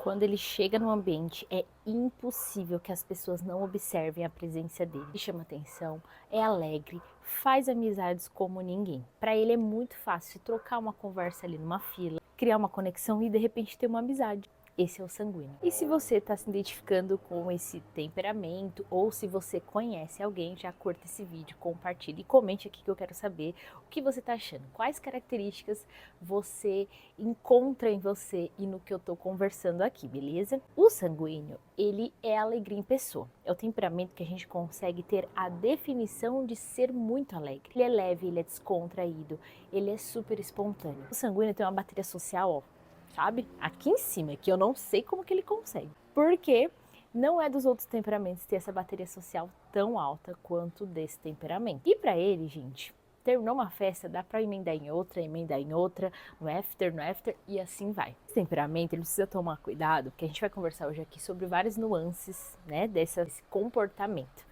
Quando ele chega no ambiente, é impossível que as pessoas não observem a presença dele. Ele chama atenção, é alegre, faz amizades como ninguém. Para ele é muito fácil trocar uma conversa ali numa fila, criar uma conexão e de repente ter uma amizade. Esse é o sanguíneo. E se você está se identificando com esse temperamento ou se você conhece alguém, já curta esse vídeo, compartilhe e comente aqui que eu quero saber o que você está achando. Quais características você encontra em você e no que eu estou conversando aqui, beleza? O sanguíneo, ele é a alegria em pessoa. É o temperamento que a gente consegue ter a definição de ser muito alegre. Ele é leve, ele é descontraído, ele é super espontâneo. O sanguíneo tem uma bateria social, ó, sabe? Aqui em cima, que eu não sei como que ele consegue. Porque não é dos outros temperamentos ter essa bateria social tão alta quanto desse temperamento. E para ele, gente, terminou uma festa, dá para emendar em outra, no after e assim vai. Esse temperamento, ele precisa tomar cuidado, porque a gente vai conversar hoje aqui sobre várias nuances, né, desse comportamento.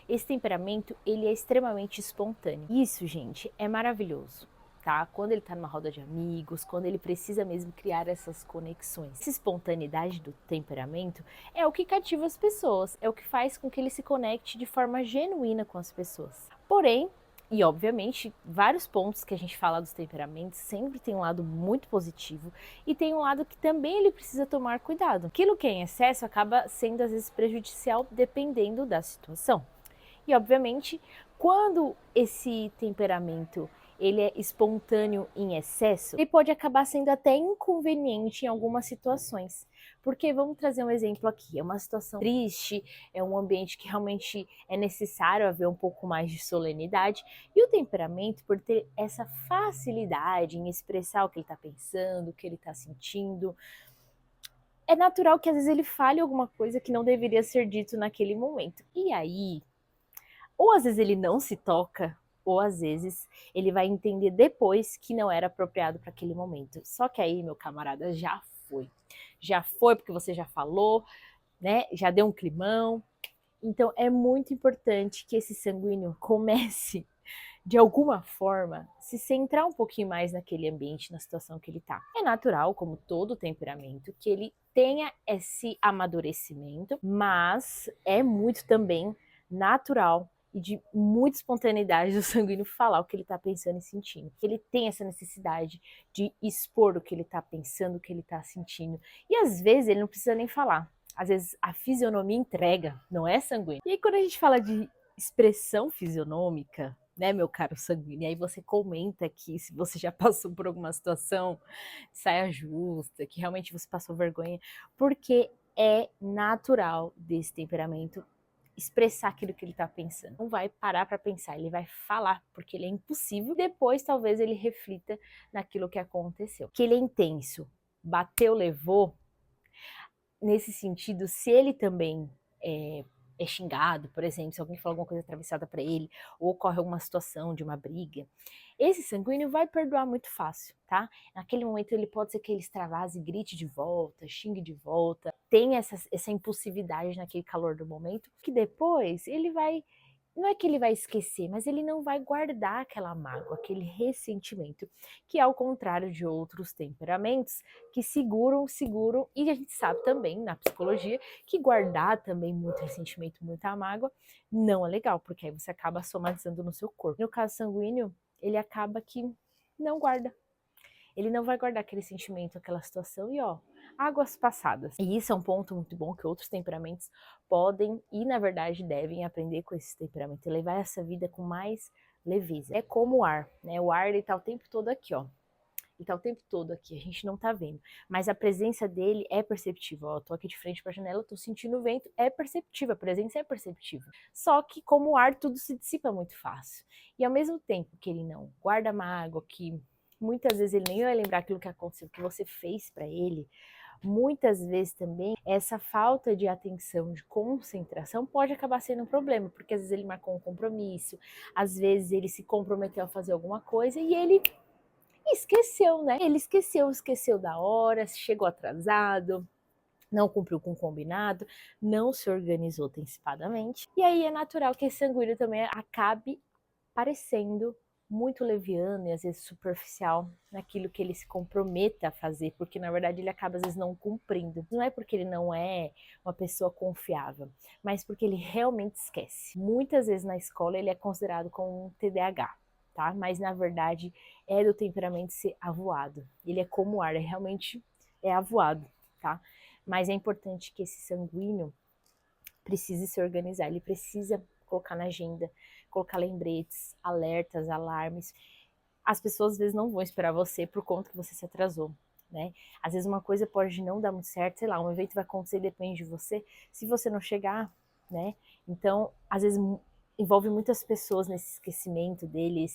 Esse temperamento, ele é extremamente espontâneo. Isso, gente, é maravilhoso. Tá? Quando ele tá numa roda de amigos, quando ele precisa mesmo criar essas conexões. Essa espontaneidade do temperamento é o que cativa as pessoas, é o que faz com que ele se conecte de forma genuína com as pessoas. Porém, e obviamente, vários pontos que a gente fala dos temperamentos sempre tem um lado muito positivo e tem um lado que também ele precisa tomar cuidado. Aquilo que é em excesso acaba sendo às vezes prejudicial dependendo da situação. E obviamente, quando esse temperamento ele é espontâneo em excesso, ele pode acabar sendo até inconveniente em algumas situações. Porque vamos trazer um exemplo aqui, é uma situação triste, é um ambiente que realmente é necessário haver um pouco mais de solenidade, e o temperamento, por ter essa facilidade em expressar o que ele está pensando, o que ele está sentindo, é natural que às vezes ele fale alguma coisa que não deveria ser dito naquele momento. E aí, ou às vezes ele não se toca, ou às vezes ele vai entender depois que não era apropriado para aquele momento. Só que aí, meu camarada, já foi. Já foi porque você já falou, né? Já deu um climão. Então é muito importante que esse sanguíneo comece, de alguma forma, se centrar um pouquinho mais naquele ambiente, na situação que ele está. É natural, como todo temperamento, que ele tenha esse amadurecimento, mas é muito também natural e de muita espontaneidade do sanguíneo falar o que ele está pensando e sentindo. Ele tem essa necessidade de expor o que ele está pensando, o que ele está sentindo. E às vezes ele não precisa nem falar. Às vezes a fisionomia entrega, não é sanguíneo? E aí quando a gente fala de expressão fisionômica, né, meu caro sanguíneo? E aí você comenta aqui se você já passou por alguma situação de saia justa, que realmente você passou vergonha, porque é natural desse temperamento expressar aquilo que ele tá pensando. Não vai parar para pensar, ele vai falar, porque ele é impossível. Depois talvez ele reflita naquilo que aconteceu. Que ele é intenso, bateu, levou. Nesse sentido, se ele também é xingado, por exemplo, se alguém fala alguma coisa atravessada para ele, ou ocorre alguma situação de uma briga, esse sanguíneo vai perdoar muito fácil, tá? Naquele momento ele pode ser que ele extravase, grite de volta, xingue de volta, tem essa impulsividade naquele calor do momento, que depois ele vai, não é que ele vai esquecer, mas ele não vai guardar aquela mágoa, aquele ressentimento, que é ao contrário de outros temperamentos que seguram, e a gente sabe também na psicologia que guardar também muito ressentimento, muita mágoa, não é legal, porque aí você acaba somatizando no seu corpo. No caso sanguíneo, ele acaba que não guarda. Ele não vai guardar aquele sentimento, aquela situação e ó, águas passadas. E isso é um ponto muito bom que outros temperamentos podem e na verdade devem aprender com esse temperamento e levar essa vida com mais leveza. É como o ar, né? O ar ele tá o tempo todo aqui, ó. Ele tá o tempo todo aqui, a gente não tá vendo. Mas a presença dele é perceptível. Ó, eu tô aqui de frente pra janela, eu tô sentindo o vento, é perceptível, a presença é perceptível. Só que como o ar, tudo se dissipa muito fácil. E ao mesmo tempo que ele não guarda mágoa, que muitas vezes ele nem vai lembrar aquilo que aconteceu, que você fez pra ele, muitas vezes também essa falta de atenção, de concentração pode acabar sendo um problema, porque às vezes ele marcou um compromisso, às vezes ele se comprometeu a fazer alguma coisa e ele esqueceu, né? Ele esqueceu da hora, chegou atrasado, não cumpriu com o combinado, não se organizou antecipadamente. E aí é natural que esse sanguíneo também acabe parecendo muito leviano e às vezes superficial naquilo que ele se comprometa a fazer, porque na verdade ele acaba às vezes não cumprindo. Não é porque ele não é uma pessoa confiável, mas porque ele realmente esquece. Muitas vezes na escola ele é considerado como um TDAH, tá? Mas na verdade é do temperamento ser avoado. Ele é como o ar, realmente é avoado, tá? Mas é importante que esse sanguíneo precise se organizar, ele precisa colocar na agenda, colocar lembretes, alertas, alarmes. As pessoas às vezes não vão esperar você por conta que você se atrasou, né? Às vezes uma coisa pode não dar muito certo, sei lá, um evento vai acontecer e depende de você. Se você não chegar, né? Então, às vezes envolve muitas pessoas nesse esquecimento dele,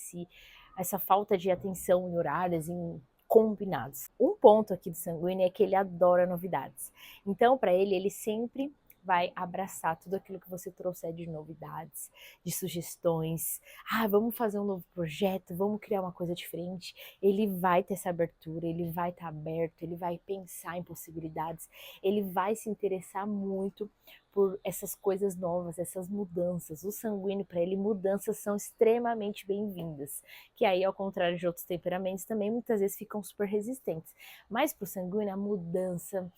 essa falta de atenção em horários, em combinados. Um ponto aqui do sanguíneo é que ele adora novidades. Então, para ele sempre vai abraçar tudo aquilo que você trouxer de novidades, de sugestões. Ah, vamos fazer um novo projeto, vamos criar uma coisa diferente. Ele vai ter essa abertura, ele vai estar aberto, ele vai pensar em possibilidades, ele vai se interessar muito por essas coisas novas, essas mudanças. O sanguíneo, para ele, mudanças são extremamente bem-vindas, que aí, ao contrário de outros temperamentos, também muitas vezes ficam super resistentes. Mas para o sanguíneo, a mudança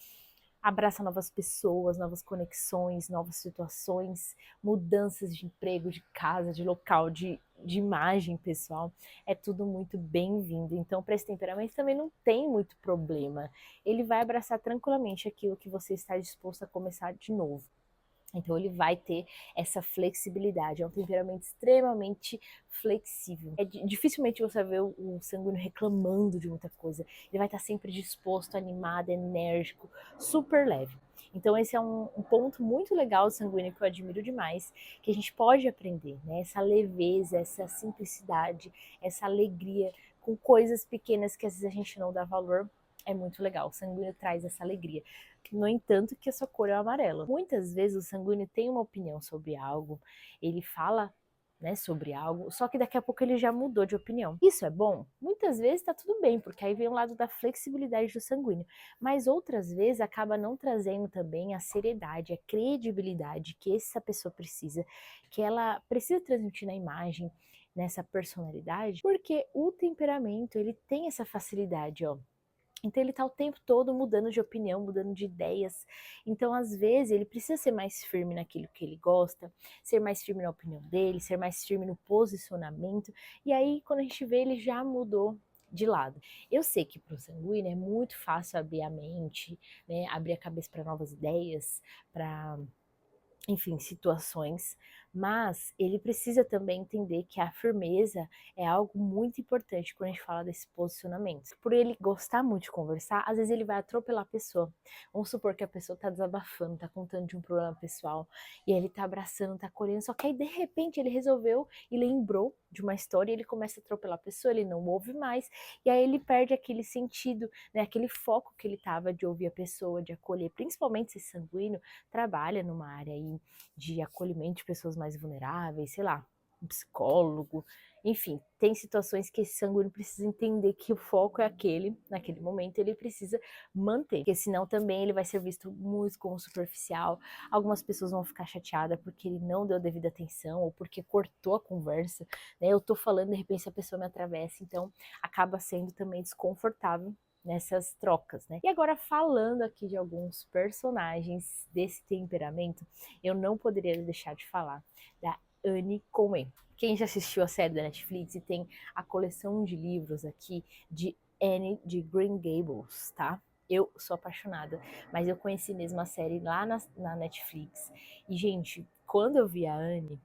abraça novas pessoas, novas conexões, novas situações, mudanças de emprego, de casa, de local, de imagem pessoal, é tudo muito bem-vindo. Então, para esse temperamento também não tem muito problema. Ele vai abraçar tranquilamente aquilo que você está disposto a começar de novo. Então ele vai ter essa flexibilidade, é um temperamento extremamente flexível. Dificilmente você vai ver o sanguíneo reclamando de muita coisa. Ele vai estar sempre disposto, animado, enérgico, super leve. Então esse é um ponto muito legal do sanguíneo que eu admiro demais, que a gente pode aprender, né? Essa leveza, essa simplicidade, essa alegria com coisas pequenas que às vezes a gente não dá valor. É muito legal, o sanguíneo traz essa alegria. No entanto, que a sua cor é amarela. Muitas vezes o sanguíneo tem uma opinião sobre algo, ele fala, né, sobre algo, só que daqui a pouco ele já mudou de opinião. Isso é bom? Muitas vezes tá tudo bem, porque aí vem o lado da flexibilidade do sanguíneo, mas outras vezes acaba não trazendo também a seriedade, a credibilidade que essa pessoa precisa, que ela precisa transmitir na imagem, nessa personalidade, porque o temperamento, ele tem essa facilidade, ó. Então ele tá o tempo todo mudando de opinião, mudando de ideias. Então, às vezes, ele precisa ser mais firme naquilo que ele gosta, ser mais firme na opinião dele, ser mais firme no posicionamento. E aí, quando a gente vê, ele já mudou de lado. Eu sei que para o sanguíneo é muito fácil abrir a mente, né, abrir a cabeça para novas ideias, para enfim, situações, mas ele precisa também entender que a firmeza é algo muito importante quando a gente fala desse posicionamento. Por ele gostar muito de conversar, às vezes ele vai atropelar a pessoa. Vamos supor que a pessoa tá desabafando, tá contando de um problema pessoal, e aí ele tá abraçando, tá acolhendo, só que aí de repente ele resolveu e lembrou de uma história e ele começa a atropelar a pessoa, ele não ouve mais, e aí ele perde aquele sentido, né, aquele foco que ele tava de ouvir a pessoa, de acolher, principalmente se sanguíneo trabalha numa área aí de acolhimento de pessoas mais vulneráveis, sei lá, um psicólogo, enfim, tem situações que esse sanguíneo precisa entender que o foco é aquele, naquele momento ele precisa manter, porque senão também ele vai ser visto muito como superficial, algumas pessoas vão ficar chateadas porque ele não deu devida atenção, ou porque cortou a conversa, né, eu tô falando, de repente a pessoa me atravessa, então acaba sendo também desconfortável nessas trocas, né? E agora falando aqui de alguns personagens desse temperamento, eu não poderia deixar de falar da Anne Cohen. Quem já assistiu a série da Netflix e tem a coleção de livros aqui de Anne de Green Gables, tá? Eu sou apaixonada, mas eu conheci mesmo a série lá na Netflix. E, gente, quando eu vi a Anne,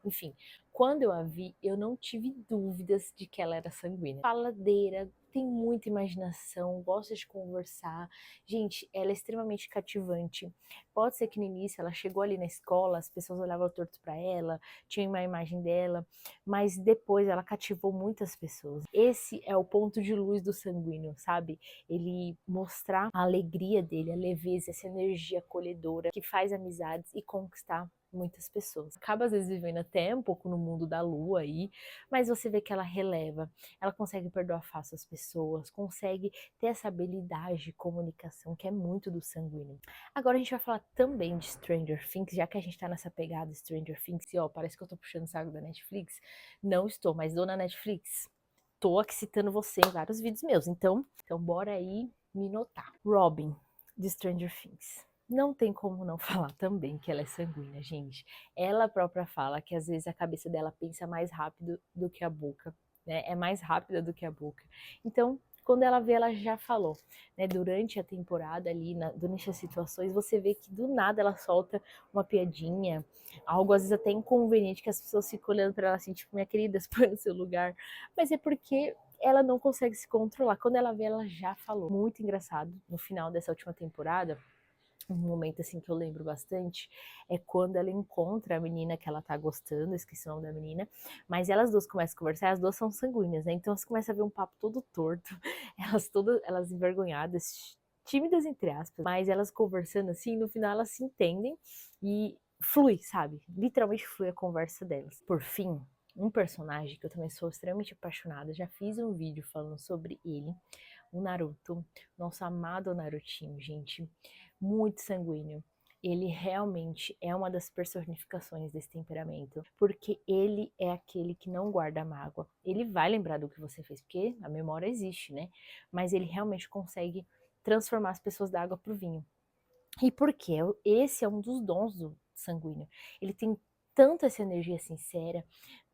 enfim, quando eu a vi, eu não tive dúvidas de que ela era sanguínea. Faladeira, tem muita imaginação, gosta de conversar. Gente, ela é extremamente cativante. Pode ser que no início ela chegou ali na escola, as pessoas olhavam torto para ela, tinha uma imagem dela, mas depois ela cativou muitas pessoas. Esse é o ponto de luz do sanguíneo, sabe? Ele mostrar a alegria dele, a leveza, essa energia acolhedora que faz amizades e conquistar muitas pessoas. Acaba às vezes vivendo até um pouco no mundo da lua aí, mas você vê que ela releva, ela consegue perdoar fácil as pessoas, consegue ter essa habilidade de comunicação que é muito do sanguíneo. Agora a gente vai falar também de Stranger Things, já que a gente tá nessa pegada Stranger Things, e ó, parece que eu tô puxando o saco da Netflix. Não estou, mas dona Netflix, tô aqui citando você em vários vídeos meus, então bora aí me notar. Robin, de Stranger Things. Não tem como não falar também que ela é sanguínea, gente. Ela própria fala que às vezes a cabeça dela pensa mais rápido do que a boca, né? É mais rápida do que a boca. Então, quando ela vê, ela já falou, né? Durante a temporada ali, durante as situações, você vê que do nada ela solta uma piadinha, algo às vezes até inconveniente, que as pessoas ficam olhando para ela assim, tipo, minha querida, se põe no seu lugar. Mas é porque ela não consegue se controlar. Quando ela vê, ela já falou. Muito engraçado, no final dessa última temporada, um momento assim que eu lembro bastante é quando ela encontra a menina que ela tá gostando, esqueci o nome da menina, mas elas duas começam a conversar, as duas são sanguíneas, né? Então você começa a ver um papo todo torto, elas envergonhadas, tímidas entre aspas, mas elas conversando assim, no final elas se entendem e flui, sabe? Literalmente flui a conversa delas. Por fim, um personagem que eu também sou extremamente apaixonada, já fiz um vídeo falando sobre ele, o Naruto, nosso amado Narutinho, gente, muito sanguíneo. Ele realmente é uma das personificações desse temperamento, porque ele é aquele que não guarda mágoa. Ele vai lembrar do que você fez, porque a memória existe, né? Mas ele realmente consegue transformar as pessoas da água pro vinho. E por quê? Esse é um dos dons do sanguíneo. Ele tem tanto essa energia sincera,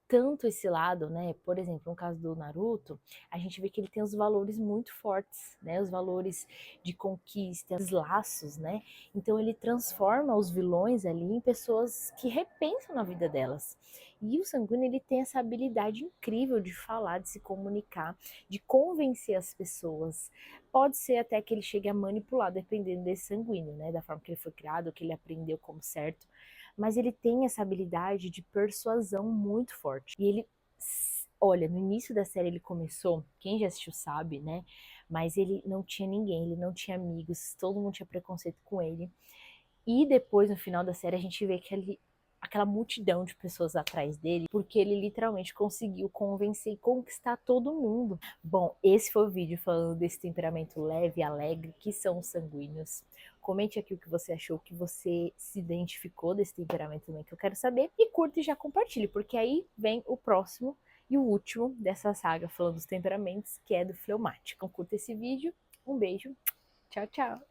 tanto esse lado, né? Por exemplo, no caso do Naruto, a gente vê que ele tem os valores muito fortes, né? Os valores de conquista, os laços, né? Então ele transforma os vilões ali em pessoas que repensam na vida delas. E o sanguíneo, ele tem essa habilidade incrível de falar, de se comunicar, de convencer as pessoas. Pode ser até que ele chegue a manipular, dependendo desse sanguíneo, né? Da forma que ele foi criado, que ele aprendeu como certo, mas ele tem essa habilidade de persuasão muito forte. E ele, olha, no início da série ele começou, quem já assistiu sabe, né? Mas ele não tinha ninguém, ele não tinha amigos, todo mundo tinha preconceito com ele. E depois, no final da série, a gente vê que aquela multidão de pessoas atrás dele, porque ele literalmente conseguiu convencer e conquistar todo mundo. Bom, esse foi o vídeo falando desse temperamento leve e alegre, que são os sanguíneos. Comente aqui o que você achou, o que você se identificou desse temperamento também, que eu quero saber. E curta e já compartilhe, porque aí vem o próximo e o último dessa saga falando dos temperamentos, que é do fleumático. Então curta esse vídeo, um beijo, tchau, tchau!